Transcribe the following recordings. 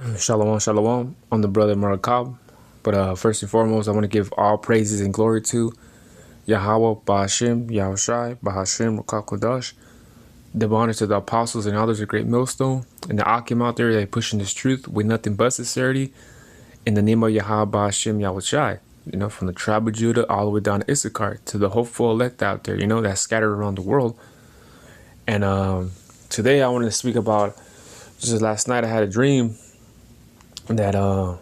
Shalom, shalom. I'm the brother Marakab. But first and foremost, I want to give all praises and glory to Yahweh, Bahashim, Yahushai, Bahashim, Rakakodash. Give honor to the apostles and others of Great Millstone, and the Akim out there that pushing this truth with nothing but sincerity. In the name of Yahweh, Bahashim, Yahushai. From the tribe of Judah all the way down to Issachar, to the hopeful elect out there, that's scattered around the world. And today I want to speak about, just last night I had a dream that I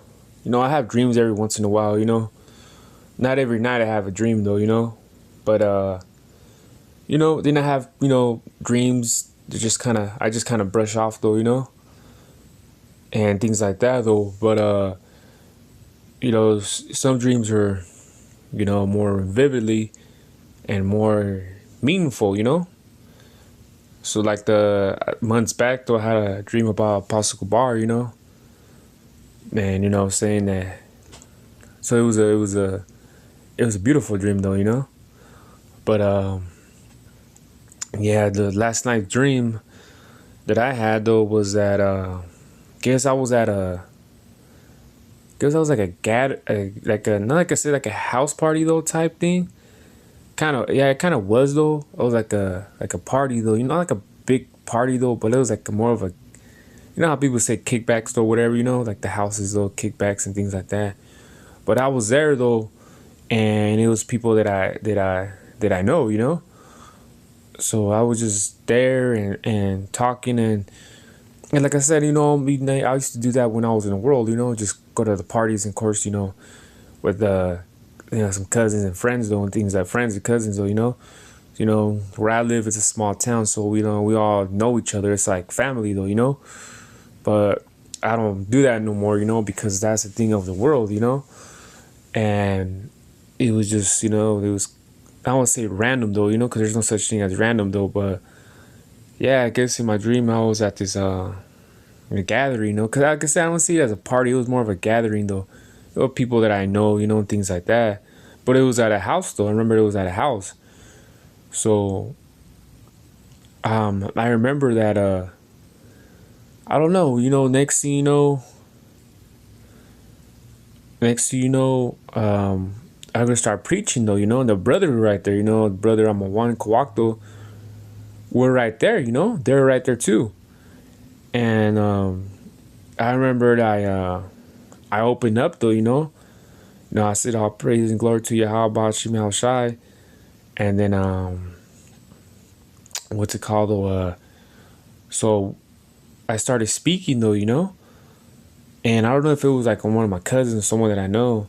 have dreams every once in a while. Not every night I have a dream though. But then I have dreams that I just kind of brush off though. And things like that though. But some dreams are more vividly and more meaningful. So like the months back though, I had a dream about Apostle Bar. And saying that, so it was a beautiful dream though. But yeah, the last night dream that I had though was that guess I was like not like I said, like a house party though type thing. It kind of was though. It was like a party though, like a big party though, but it was like more of a, how people say kickbacks or whatever, like the houses, though, kickbacks and things like that. But I was there though, and it was people that I know. So I was just there and talking and like I said, I used to do that when I was in the world, just go to the parties and of course, with some cousins and friends though, and things like friends and cousins though, where I live, it's a small town, so we all know each other. It's like family though. But I don't do that no more, because that's the thing of the world, and it was just, it was, I don't want to say random though, because there's no such thing as random though, but yeah, I guess in my dream I was at this a gathering, because I guess I don't see it as a party. It was more of a gathering though. There were people that I know, and things like that, but it was at a house though. I remember it was at a house. So I remember that I don't know, next thing you know, I'm gonna start preaching though, and the brother right there, the brother Amawan Kawakto, were right there, they're right there too. And I remember that I opened up though, I said all praise and glory to Yahweh Bashim Shai, and then what's it called though? So I started speaking though, and I don't know if it was like on one of my cousins or someone that I know,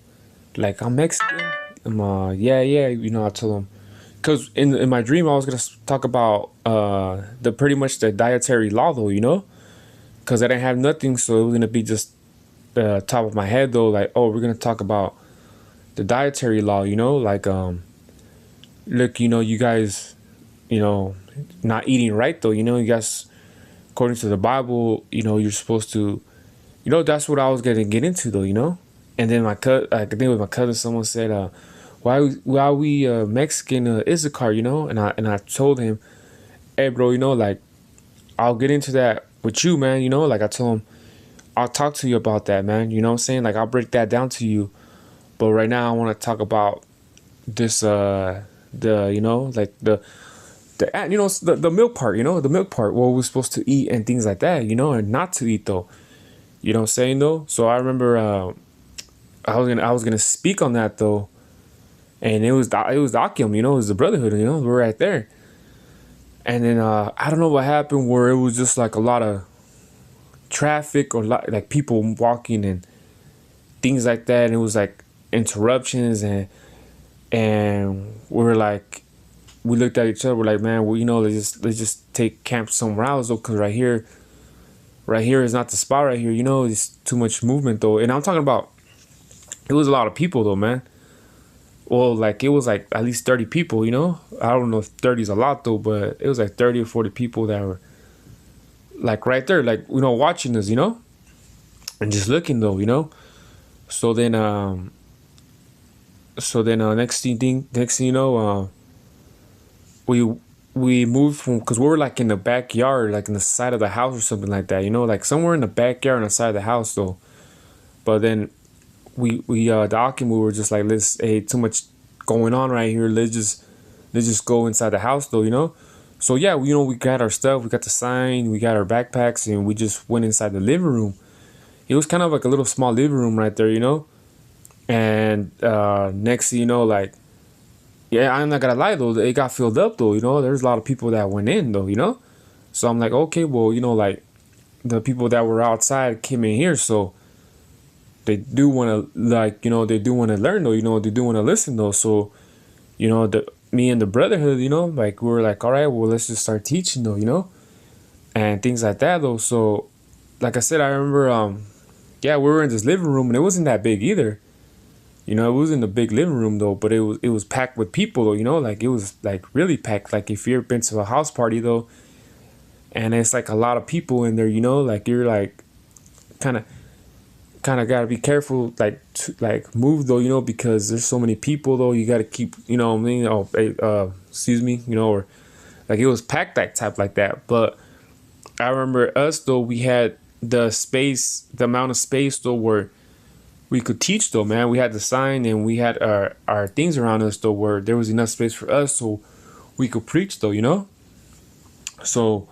like, I'm Mexican. I'm yeah, I told him, because in my dream I was gonna talk about the pretty much the dietary law though, because I didn't have nothing, so it was gonna be just top of my head though, like, oh, we're gonna talk about the dietary law, like look, you guys, not eating right though, you guys, according to the Bible, you're supposed to, that's what I was gonna get into though. And then I think with my cousin, someone said, why we Mexican Issachar, and I told him, hey bro, like, I'll get into that with you, man, like I told him, I'll talk to you about that, man, what I'm saying, like, I'll break that down to you, but right now I want to talk about this the like the milk part, the milk part, what we're supposed to eat and things like that, and not to eat though. You know what I'm saying though? So I remember I was gonna speak on that though, and it was Akim, it was the Brotherhood, we're right there. And then I don't know what happened, where it was just like a lot of traffic or like people walking and things like that, and it was like interruptions, and we looked at each other, we're like, man, well, let's just take camp somewhere else though, because right here is not the spot right here, it's too much movement though. And I'm talking about, it was a lot of people though, man. Well, like, it was like at least 30 people, I don't know if 30 is a lot though, but it was like 30 or 40 people that were like right there, like, watching us, and just looking though. So then next thing we we moved from, because we were like in the backyard, like in the side of the house or something like that, you know, like somewhere in the backyard on the side of the house though. But then we the Akim, we were just like, let's, hey, too much going on right here. Let's just go inside the house though, you know. So yeah, we, you know, we got our stuff, we got the sign, we got our backpacks, and we just went inside the living room. It was kind of like a little small living room right there, you know. And next thing you know, like, yeah, I'm not gonna lie though, it got filled up though, you know. There's a lot of people that went in though, you know. So I'm like, okay, well, you know, like the people that were outside came in here, so they do want to, like, you know, they do want to learn though, you know, they do want to listen though. So, you know, the me and the brotherhood, you know, like we were like, all right, well, let's just start teaching though, you know, and things like that though. So, like I said, I remember, yeah, we were in this living room and it wasn't that big either. You know, it wasn't a big living room though, but it was packed with people though, you know, like it was like really packed. Like if you've been to a house party though, and it's like a lot of people in there, you know, like you're like kind of gotta be careful, like to, like move though, you know, because there's so many people though. You gotta keep, you know what I mean? Oh, hey, excuse me, you know, or like it was packed that type like that. But I remember us though, we had the space, the amount of space though where we could teach though, man. We had the sign and we had our things around us though, where there was enough space for us so we could preach though, you know. So,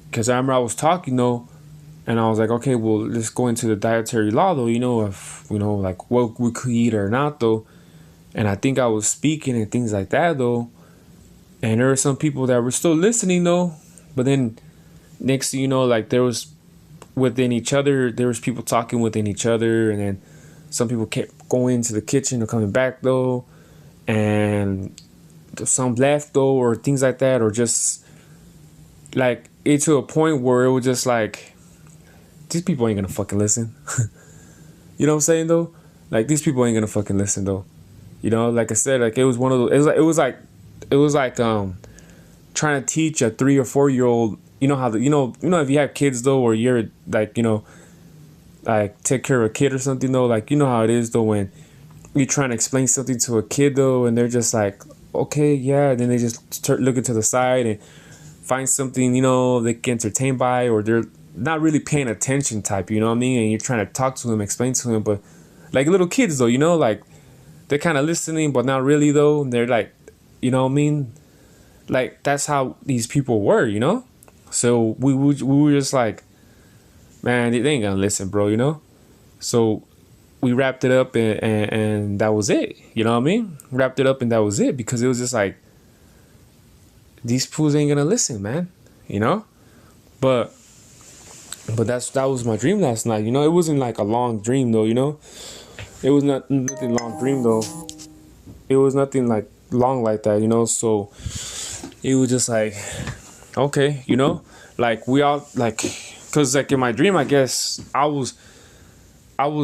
because I remember I was talking though, and I was like, okay, well, let's go into the dietary law though, you know, if, you know, like what we could eat or not though. And I think I was speaking and things like that though. And there were some people that were still listening though. But then next thing you know, like there was within each other, there was people talking within each other. And then some people kept going to the kitchen or coming back though. And some left though, or things like that, or just like it to a point where it was just like, these people ain't gonna fucking listen. You know what I'm saying though? Like these people ain't gonna fucking listen though. You know, like I said, like it was one of those. It was like trying to teach a 3 or 4 year old. You know how you know if you have kids though, or you're like, you know, like take care of a kid or something though. Like you know how it is though when you're trying to explain something to a kid though, and they're just like, okay, yeah. And then they just start looking to the side and find something, you know, they get entertained by, or they're not really paying attention type, you know what I mean? And you're trying to talk to him, explain to him, but like little kids though, you know, like they're kind of listening, but not really though. And they're like, you know what I mean? Like that's how these people were, you know? So we were just like, man, they ain't gonna listen, bro, you know? So we wrapped it up and that was it, you know what I mean? Wrapped it up and that was it, because it was just like, these fools ain't gonna listen, man, you know? But that was my dream last night. You know, it wasn't like a long dream though. You know, it was not nothing long dream though. It was nothing like long like that. You know, so it was just like, okay, you know, like we all like, cause like in my dream, I guess I was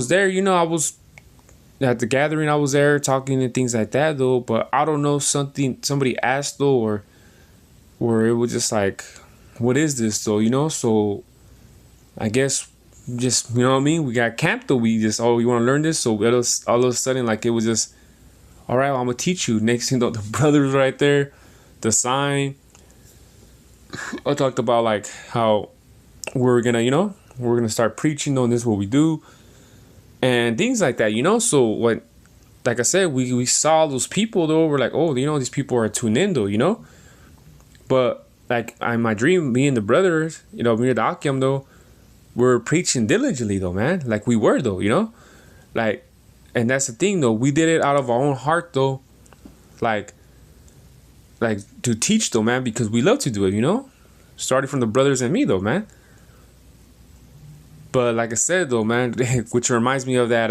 there. You know, I was at the gathering. I was there talking and things like that though. But I don't know, somebody asked though, or where it was just like, what is this though? You know, so I guess just, you know what I mean, we got camped though. We just, oh, you want to learn this? So it was all of a sudden like it was just, all right, well, I'm gonna teach you. Next thing though, the brothers right there, the sign. I talked about like how we're gonna, you know, we're gonna start preaching on this, what we do, and things like that, you know. So what, like I said, we saw those people though. We're like, oh, you know, these people are tuned in though, you know. But like in my dream, me and the brothers, you know, me and the Akim though, we're preaching diligently though, man. Like we were though, you know, like, and that's the thing though. We did it out of our own heart though, like to teach though, man, because we love to do it, you know. Starting from the brothers and me though, man. But like I said though, man, which reminds me of that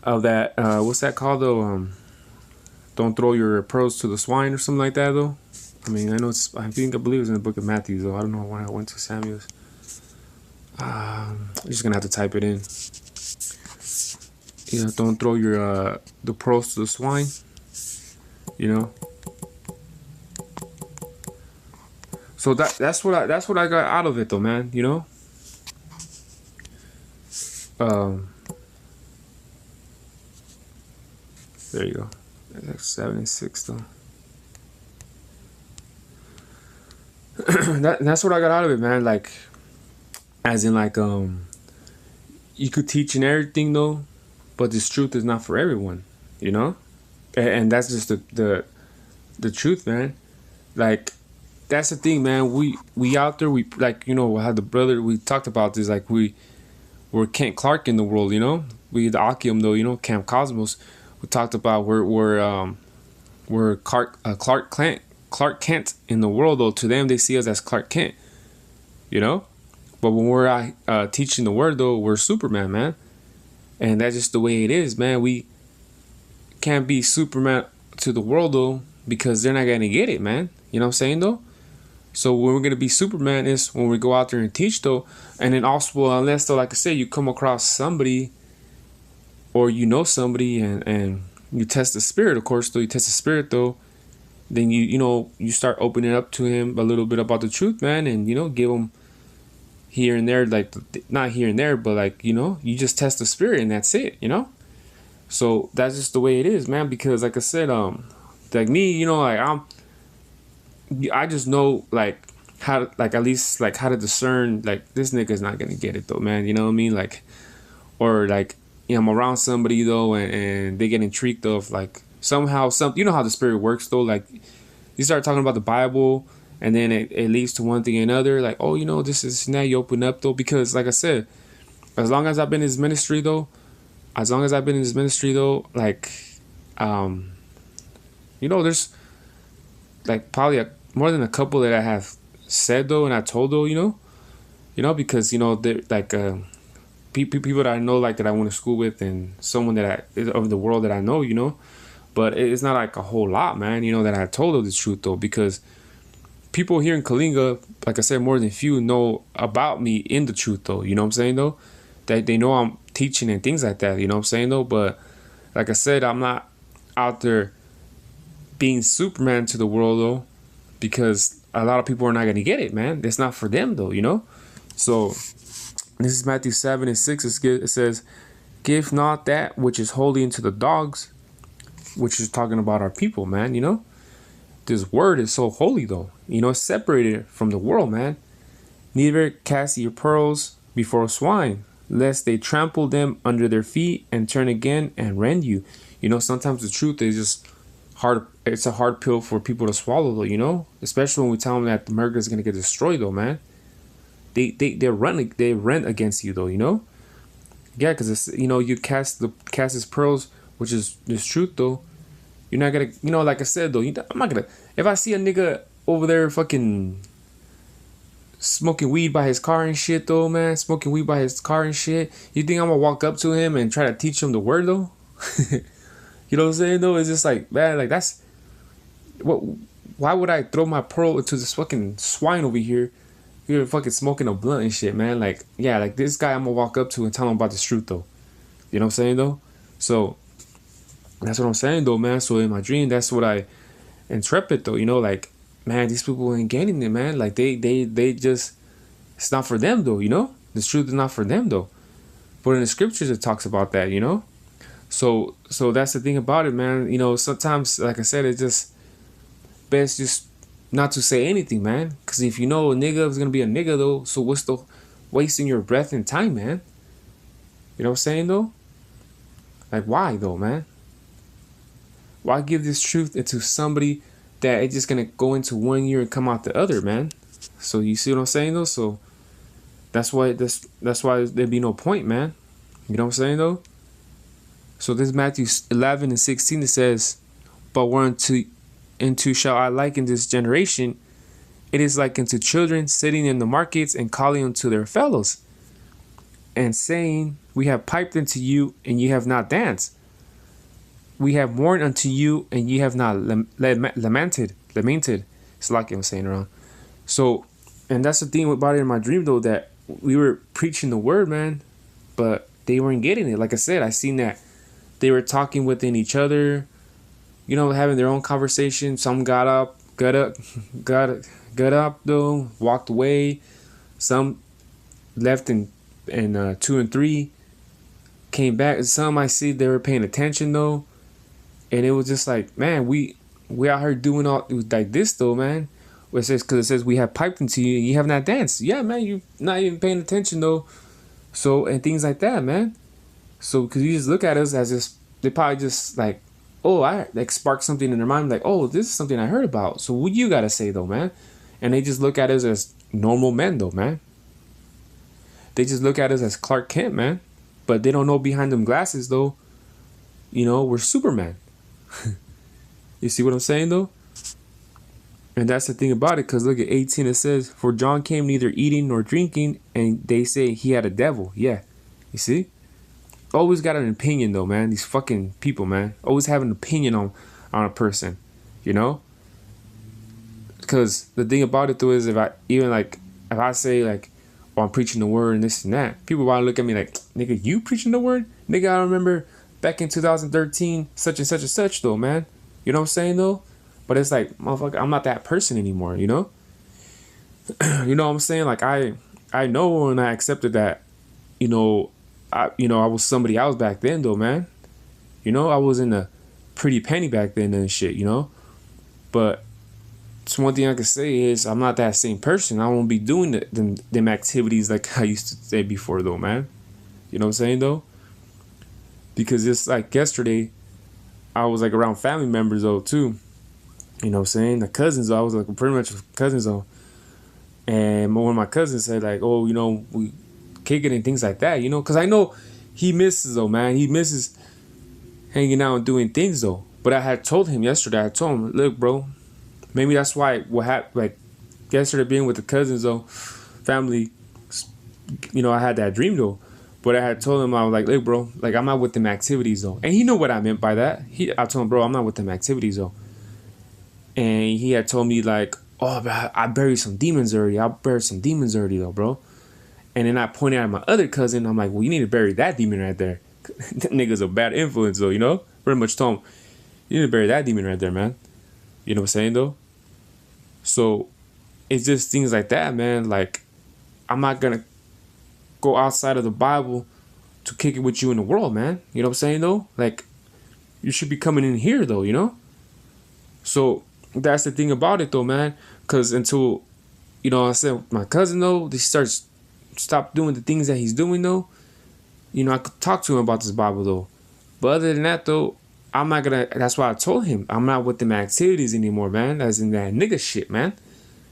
what's that called though? Don't throw your pearls to the swine or something like that though. I mean, I know I believe it's in the book of Matthew though. I don't know when I went to Samuel's. I'm just gonna have to type it in. You know, don't throw your the pearls to the swine. You know. So that's what I got out of it though, man. You know. There you go. That's 7 and 6 though. That's what I got out of it, man. Like, as in, like, you could teach and everything though, but this truth is not for everyone, you know. And that's just the truth, man. Like, that's the thing, man. We out there, we like, you know, how the brother we talked about this, like we're Kent Clark in the world, you know. We the Akium though, you know, Camp Cosmos. We talked about we're Clark Kent in the world though. To them, they see us as Clark Kent, you know. But when we're teaching the word though, we're Superman, man. And that's just the way it is, man. We can't be Superman to the world though, because they're not gonna get it, man. You know what I'm saying though? So when we're gonna be Superman is when we go out there and teach though. And then also, well, unless though, like I said, you come across somebody or you know somebody and you test the spirit, of course, though you test the spirit though, then you know you start opening up to him a little bit about the truth, man, and you know give him here and there, like not here and there, but like, you know, you just test the spirit and that's it, you know. So that's just the way it is, man. Because like I said, like me, you know, like I just know like how to, like at least like how to discern like this nigga's not gonna get it though, man. You know what I mean? Like, or like, you know, I'm around somebody though, and they get intrigued though, of like somehow you know how the spirit works though. Like you start talking about the Bible, and then it leads to one thing and another. Like, oh, you know, this is now you open up though, because like I said, as long as I've been in this ministry though, like, you know, there's like probably more than a couple that I have said though, and I told though, you know, because you know they're like people that I know, like that I went to school with, and someone that I of the world that I know, you know, but it's not like a whole lot, man, you know, that I told them the truth though, because people here in Kalinga, like I said, more than few know about me in the truth though, you know what I'm saying though, that they know I'm teaching and things like that, you know what I'm saying though, but like I said, I'm not out there being Superman to the world though, because a lot of people are not gonna get it, man. It's not for them though, you know. So this is Matthew 7:6. It says, "Give not that which is holy into the dogs," which is talking about our people, man. You know, this word is so holy though. You know, it's separated from the world, man. "Neither cast your pearls before swine, lest they trample them under their feet and turn again and rend you." You know, sometimes the truth is just hard. It's a hard pill for people to swallow though, you know, especially when we tell them that America is gonna get destroyed though, man. They run against you though, you know. Yeah, because it's, you know, you cast his pearls, which is this truth though. You're not gonna, you know, like I said though, I'm not gonna, if I see a nigga over there fucking smoking weed by his car and shit though, man, smoking weed by his car and shit, you think I'm gonna walk up to him and try to teach him the word though? You know what I'm saying though? It's just like, man, like that's what. Why would I throw my pearl into this fucking swine over here? You're fucking smoking a blunt and shit, man. Like, yeah, like this guy I'm gonna walk up to and tell him about this truth though. You know what I'm saying though? So that's what I'm saying though, man. So in my dream, that's what I interpret though. You know, like, man, these people ain't getting it, man. Like they just, it's not for them though. You know, this truth is not for them though. But in the scriptures, it talks about that. You know. So that's the thing about it, man. You know, sometimes, like I said, it's just best just not to say anything, man. Because if you know a nigga is gonna be a nigga though, so what's the wasting your breath and time, man? You know what I'm saying though? Like, why though, man? Why give this truth into somebody that it's just gonna go into one ear and come out the other, man? So you see what I'm saying though? So that's why there'd be no point, man. You know what I'm saying though? So this Matthew 11:16, it says, "But whereunto shall I liken this generation? It is like unto children sitting in the markets and calling unto their fellows, and saying, We have piped unto you, and ye have not danced. We have mourned unto you, and ye have not lamented. It's like I'm saying wrong. So, and that's the thing about it in my dream though, that we were preaching the word, man, but they weren't getting it. Like I said, I seen that they were talking within each other, you know, having their own conversation. Some got up though, walked away. Some left in 2 and 3, came back. Some I see they were paying attention though, and it was just like, man, we out here doing all like this though, man. It says, because it says we have piped into you and you have not danced. Yeah, man, you not even paying attention though. So, and things like that, man. So, because you just look at us as just, they probably just like, oh, I like spark something in their mind, like, oh, this is something I heard about. So, what you gotta say though, man? And they just look at us as normal men though, man. They just look at us as Clark Kent, man. But they don't know behind them glasses though, we're Superman. You see what I'm saying though? And that's the thing about it, because look at 18, it says, for John came neither eating nor drinking, and they say he had a devil. Yeah. You see? Always got an opinion though, man. These fucking people, man. Always have an opinion on a person. Because the thing about it though is, if I say like, oh, I'm preaching the word and this and that, people want to look at me like, nigga, you preaching the word? Nigga, I remember back in 2013, such and such and such though, man. You know what I'm saying though? But it's like, motherfucker, I'm not that person anymore, You know what I'm saying? Like, I know when I accepted that, I was somebody else back then though, man. I was in a pretty penny back then and shit, But it's one thing I can say is I'm not that same person. I won't be doing them activities like I used to say before though, man. You know what I'm saying though? Because just like yesterday, I was like around family members though too. You know what I'm saying? The cousins, I was like pretty much cousins though. And one of my cousins said like, oh, we kick it and things like that, because I know he misses though, man. He misses hanging out and doing things though. But I had told him yesterday, I told him, look, bro, maybe that's why what happened, like yesterday being with the cousins though, family, I had that dream though. But I had told him, I was like, look, bro, like I'm not with them activities though. And he knew what I meant by that. I told him, bro, I'm not with them activities though. And he had told me like, oh, I buried some demons already. I buried some demons already though, bro. And then I pointed at my other cousin. I'm like, well, you need to bury that demon right there. That nigga's a bad influence though, Pretty much told him, you need to bury that demon right there, man. You know what I'm saying though? So it's just things like that, man. Like, I'm not gonna go outside of the Bible to kick it with you in the world, man. You know what I'm saying though? Like, you should be coming in here though, So that's the thing about it though, man. Because until, I said my cousin though, he stop doing the things that he's doing though, I could talk to him about this Bible though. But other than that though, I'm not gonna, that's why I told him I'm not with them activities anymore, man. As in that nigga shit, man.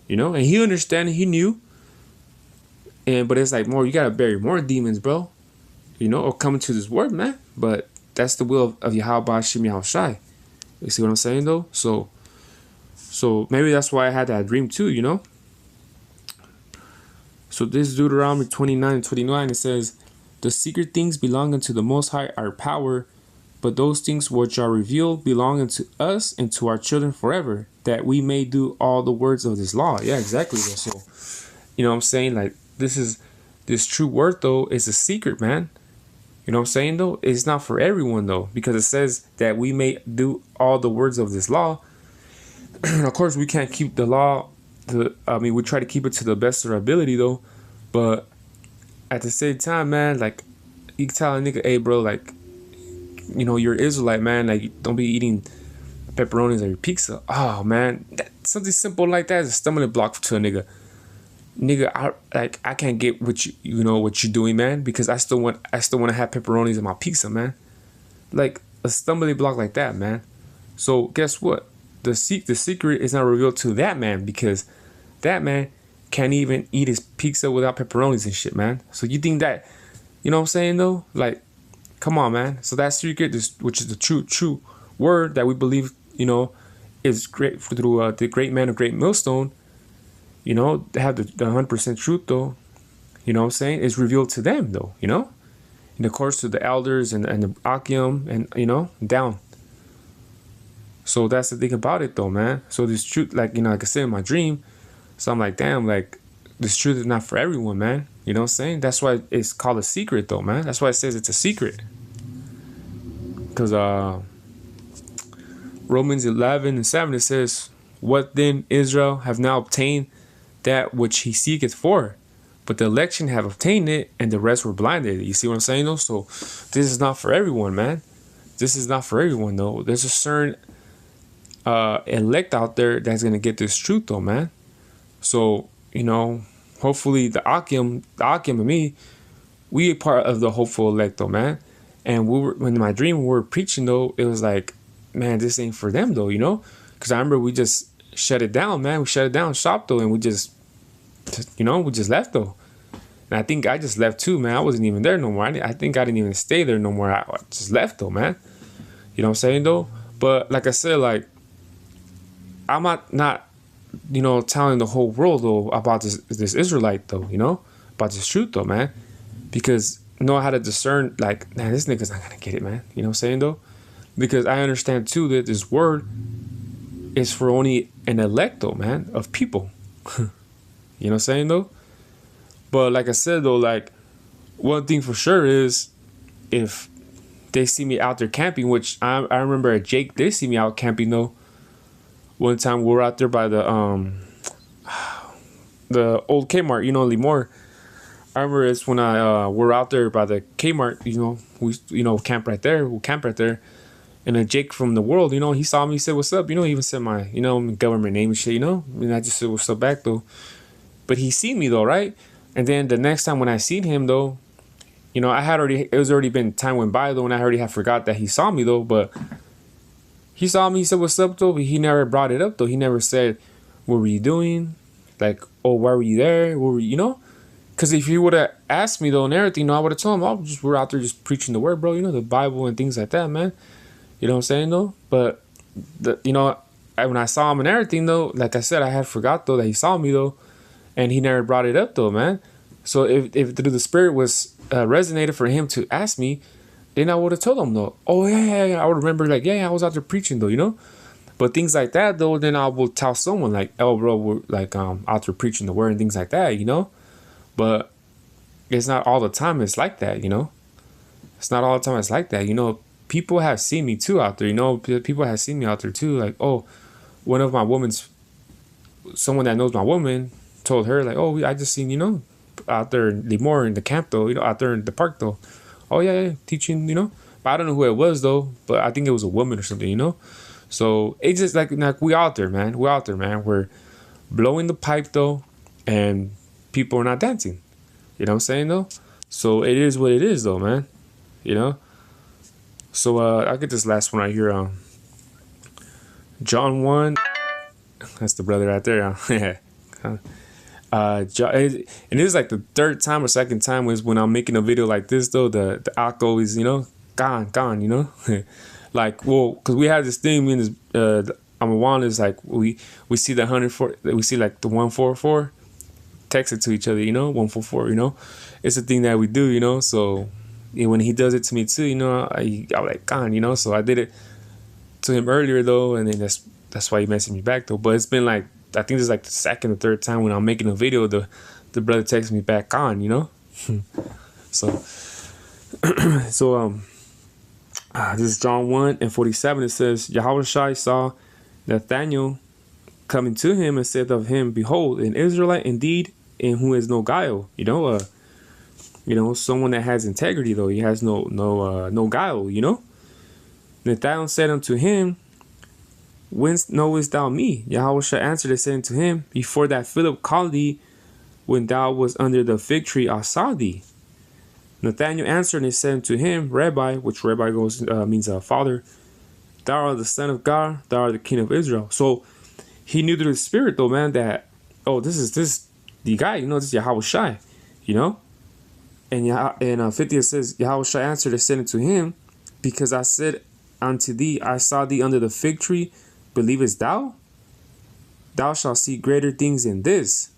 And he understand, he knew. But it's like, more, you gotta bury more demons, bro. Or come into this word, man. But that's the will of Yahweh Shem Yahushai. You see what I'm saying though? So maybe that's why I had that dream too, So this Deuteronomy 29 and 29, it says, the secret things belong unto the Most High are power, but those things which are revealed belong unto us and to our children forever, that we may do all the words of this law. Yeah, exactly. So, what I'm saying? Like, this true word though is a secret, man. You know what I'm saying though? It's not for everyone though, because it says that we may do all the words of this law. And of course, we can't keep the law. We try to keep it to the best of our ability though, but at the same time, man, like, you tell a nigga, hey, bro, like, you're Israelite, man, like, don't be eating pepperonis on your pizza. Oh, man, something simple like that is a stumbling block to a nigga. Nigga, I can't get what what you're doing, man, because I still want to have pepperonis on my pizza, man. Like, a stumbling block like that, man. So guess what? The secret is not revealed to that man, because that man can't even eat his pizza without pepperonis and shit, man. So you think that, you know what I'm saying though? Like, come on, man. So that secret, which is the true word that we believe, is great through the great man of Great Millstone. They have the 100% truth though. You know what I'm saying? It's revealed to them though. And of course to the elders and the Akim and down. So that's the thing about it though, man. So this truth, like, like I said in my dream, so I'm like, damn, like, this truth is not for everyone, man. You know what I'm saying? That's why it's called a secret though, man. That's why it says it's a secret. Because Romans 11 and 7, it says, what then Israel have now obtained that which he seeketh for? But the election have obtained it, and the rest were blinded. You see what I'm saying though? So this is not for everyone, man. This is not for everyone though. There's a certain elect out there that's gonna get this truth though, man. So, hopefully the Akim and me, we a part of the hopeful elect though, man. And when my dream we were preaching though, it was like, man, this ain't for them though, because I remember we just shut it down, man. We shut it down shop though, and we just left though. And I think I just left too, man. I wasn't even there no more. I think I didn't even stay there no more. I just left though, man. You know what I'm saying though? But like I said, like, I'm not telling the whole world though about this Israelite though, about this truth though, man. Because know how to discern, like, man, this nigga's not gonna get it, man. You know what I'm saying though? Because I understand too that this word is for only an elect though, man, of people. You know what I'm saying though? But like I said though, like, one thing for sure is if they see me out there camping, which I remember Jake did see me out camping though. One time we were out there by the old Kmart, Lemoore. I remember it's when we're out there by the Kmart, we camp right there. We'll camp right there. And then Jake from the world, he saw me, he said, "What's up?" He even said my, government name and shit, And I just said, "What's up?" back though. But he seen me though, right? And then the next time when I seen him though, it was already been time went by though, and I already had forgot that he saw me though. But he saw me, he said, "What's up?" though, but he never brought it up though. He never said, "What were you doing?" Like, "Oh, why were you there? What were you?" Because if he would have asked me though and everything, I would have told him, we're out there just preaching the word, bro. The Bible and things like that, man. You know what I'm saying though? But when I saw him and everything though, like I said, I had forgot though that he saw me though, and he never brought it up though, man. So if through the Spirit was resonated for him to ask me, then I would have told him though. Oh yeah. I would remember like, yeah, I was out there preaching though, But things like that though, then I will tell someone like, "Oh, bro, we're like out there preaching the word and things like that, But it's not all the time it's like that, It's not all the time it's like that, People have seen me too out there, People have seen me out there too. Like, oh, one of my someone that knows my woman told her like, "Oh, I just seen, out there in Lemoore in the camp though, out there in the park though." "Oh yeah, teaching, But I don't know who it was though, but I think it was a woman or something, So it's just like we out there, man. We're out there, man. We're blowing the pipe though, and people are not dancing. You know what I'm saying though? So it is what it is though, man. So I'll get this last one right here. John 1. That's the brother right there. John, and this is like the third time or second time was when I'm making a video like this though. The alcohol is gone. Like, well, because we have this thing. Me and this Amawan is like we see the 104. We see like the 144. Text it to each other, 144. It's a thing that we do, So when he does it to me too, I like gone, So I did it to him earlier though, and then that's why he messaged me back though. But it's been like, I think this is like the second or third time when I'm making a video, the brother texts me back on, So this is John 1:47. It says, Yahushua saw Nathanael coming to him and said of him, "Behold, an Israelite indeed, in whom is no guile." Someone that has integrity though. He has no guile. Nathanael said unto him, "Whence knowest thou me?" Yahushua answered and said unto him, "Before that Philip called thee, when thou was under the fig tree, I saw thee." Nathanael answered and said unto him, "Rabbi," which Rabbi means Father, "thou art the Son of God, thou art the King of Israel." So he knew through the Spirit though, man, that, oh, this is the guy, this is Yahushua, And 50 it says, Yahushua answered and said unto him, "Because I said unto thee, I saw thee under the fig tree, believest thou? Thou shalt see greater things than this."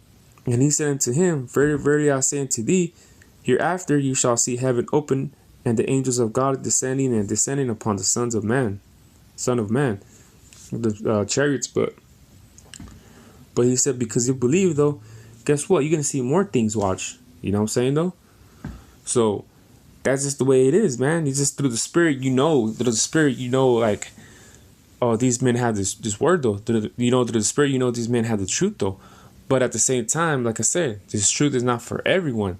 And he said unto him, "Very, very, I say unto thee, hereafter you shall see heaven open, and the angels of God descending upon the Son of Man, the chariots." But he said, because you believe though, guess what? You're gonna see more things. Watch. You know what I'm saying though? So that's just the way it is, man. It's just through the Spirit, like, oh, these men have this word though. Through the Spirit, these men have the truth though. But at the same time, like I said, this truth is not for everyone.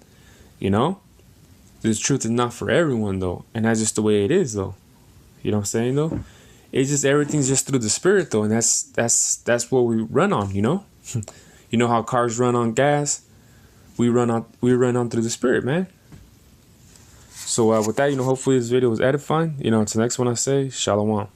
This truth is not for everyone though, and that's just the way it is though. You know what I'm saying though? It's just everything's just through the Spirit though, and that's what we run on. You know how cars run on gas? We run on through the Spirit, man. So with that, hopefully this video was edifying. Until the next one I say, Shalom.